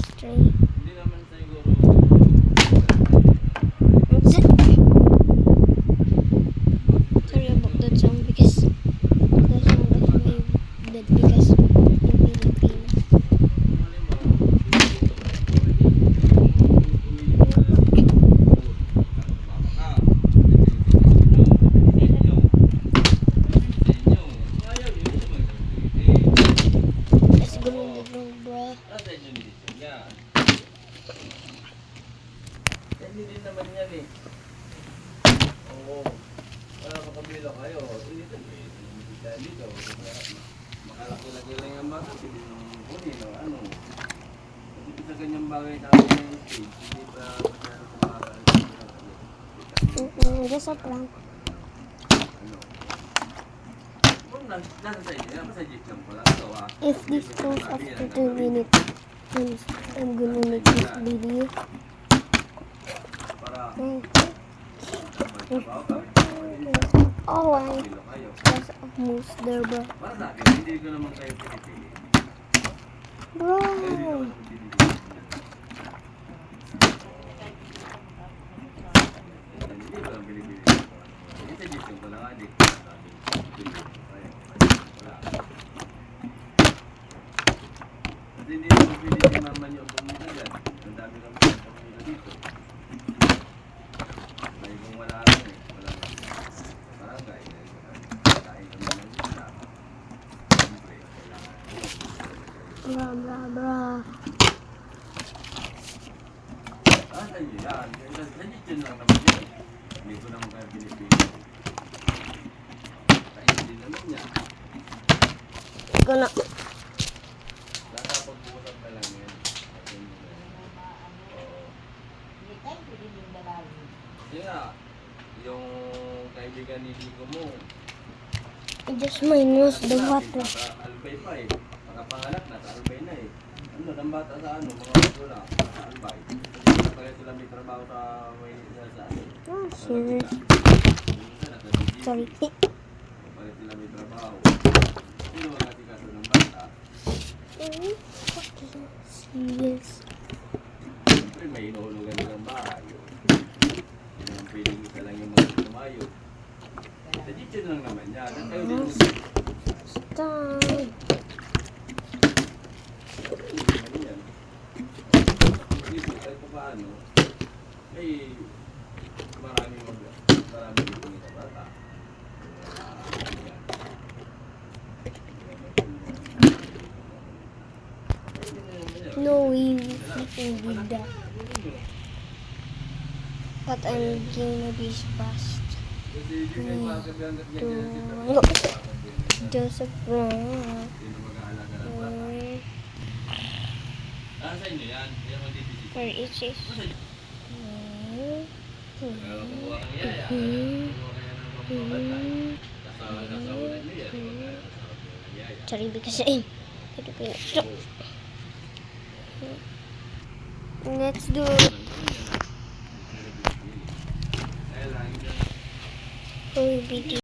PS3. Hindi naman siguro. Sorry about that song because the song of my that because in Filipino. Let's go on the road, bro. Hindi din naman yan eh. Oo. Wala makabila kayo. Dito. Dito. Makalaki-laki lang yung bata. Pili ng kunin o ano. Hindi sa ganyang bagay na ako ng stage. Hindi pa masyado kumakal. Just a prank. Ano? Kung nasa sa inyo, yan sa jeep lang pala. Ito ah. If this goes after 2 minutes, then I'm gonna make this video. Para Oh, I just almost there, bro. para sa akin, hindi ko naman kayo pinipili. Bro, Hindi ko naman pinipili. Hindi ko lang pinipili. Hindi sa jeep lang pala nga. Hindi ko sabi. Wala. Kasi hindi naman pili si mama niyo pumunta dyan. Ang dami naman pumunta dito. May kung wala lang eh. Wala lang. Barangay. Kain kami ng isla. Siyempre, kailangan. bra, bra, bra. Sa inyo yan. Sa jeep lang naman yun. Hindi ko naman kayo pinipili. Kain din naman niya. Ikaw na. Nakapag-uusap na lang yan. Oo. Yun nga, yung kaibigan ni Ligo mo, I just minus the water. nasa Albay pa eh. Nakapanganak, nasa Albay na eh. Ano, ng bata sa ano, mga magulang, nasa Albay. Kasi pala sila may trabaho sa may sa ano. Oh, serious. Sorry. Pala sila may trabaho. Sino magkasikaso ng bata? Serious. Siyempre may inuhulugan nilang bahay. Hindi naman pwedeng isa lang yung mga tumayo. Sa Gitchen lang naman yan. At kayo din Stop. yan. Dito kahit pa paano, may maraming dito nito bata. No way we can do that. But I'm gonna be fast. Kasi hindi kayo makakabihan at ganyan sila. No. Just a prank. Sino mag-aalaga ng bata? Sa inyo yan? Yan ang dito. For each is. Pero kumuha kang yaya. Kumuha kaya ng mga bata. Nasa ulan niyo yan. Yaya. Sorry because I'm let's do full video.